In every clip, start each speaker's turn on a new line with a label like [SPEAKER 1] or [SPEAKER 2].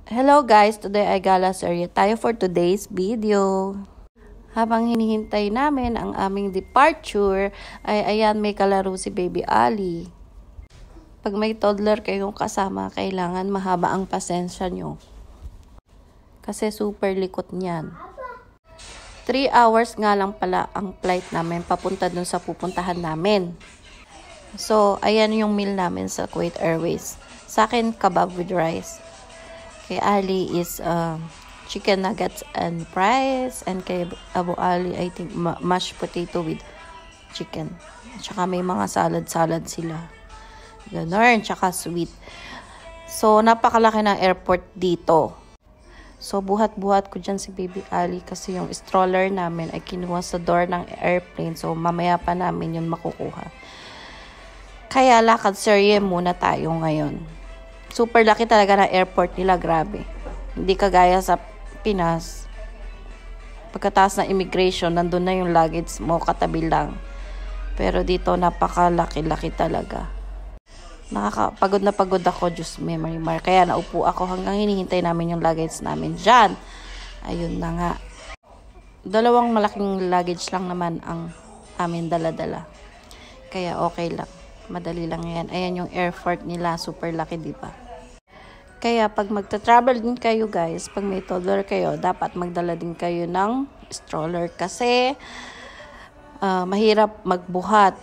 [SPEAKER 1] Hello guys, today ay gala serye tayo for today's video. Habang hinihintay namin ang aming departure, ay ayan may kalaro si Baby Ali. Pag may toddler kayong kasama, kailangan mahaba ang pasensya nyo. Kasi super likot niyan. 3 hours nga lang pala ang flight namin papunta dun sa pupuntahan namin. So, ayan yung meal namin sa Kuwait Airways. Sa akin, kebab with rice. Kay Ali is chicken nuggets and fries. And kay Abu Ali, I think, mashed potato with chicken. Tsaka may mga salad-salad sila. Ganon, tsaka sweet. So, napakalaki ng airport dito. So, buhat-buhat ko dyan si Baby Ali kasi yung stroller namin ay kinuha sa door ng airplane. So, mamaya pa namin yun makukuha. Kaya lakad serye muna tayo ngayon. Super laki talaga ng airport nila, grabe. Hindi kagaya sa Pinas. Pagkataas ng immigration, nandun na yung luggage mo, katabi lang. Pero dito, napakalaki-laki talaga. Nakakapagod na pagod ako, Diyos me, Marimar. Kaya naupo ako hanggang hinihintay namin yung luggage namin dyan. Ayun na nga. 2 malaking luggage lang naman ang amin dala-dala. Kaya okay lang. Madali lang yan. Ayan yung airport nila. Super laki, di ba? Kaya pag magta-travel din kayo guys, pag may toddler kayo, dapat magdala din kayo ng stroller. Kasi mahirap magbuhat,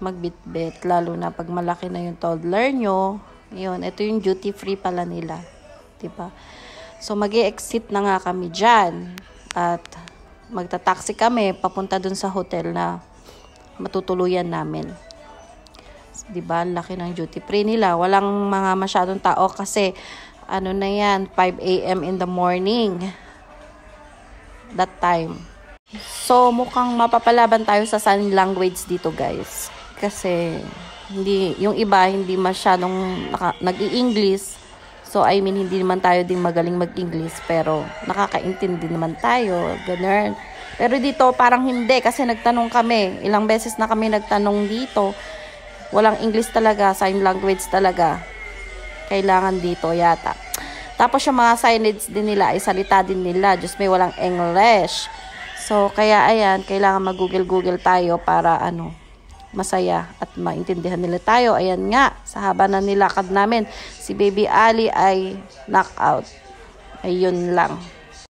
[SPEAKER 1] magbitbit. Lalo na pag malaki na yung toddler nyo. Yun, ito yung duty free pala nila. Di ba? So mag-i-exit na nga kami dyan. At magta-taxi kami papunta dun sa hotel na matutuluyan namin. Diba, laki ng duty free nila. Walang mga masyadong tao kasi ano na yan, 5 AM in the morning. That time. So, mukhang mapapalaban tayo sa sign language dito, guys. Kasi yung iba hindi masyadong nag-i-English. So, I mean, hindi naman tayo din magaling mag-English, pero nakakaintindi naman tayo. Ganun. Pero dito, parang hindi kasi nagtanong kami. Ilang beses na kami nagtanong dito. Walang English talaga, sign language talaga. Kailangan dito yata. Tapos yung mga signage din nila, ay salita din nila. Diyos may walang English. So, kaya ayan, kailangan mag-google tayo para masaya at maintindihan nila tayo. Ayan nga, sa haba na nilakad namin, si Baby Ali ay knockout. Ayun lang.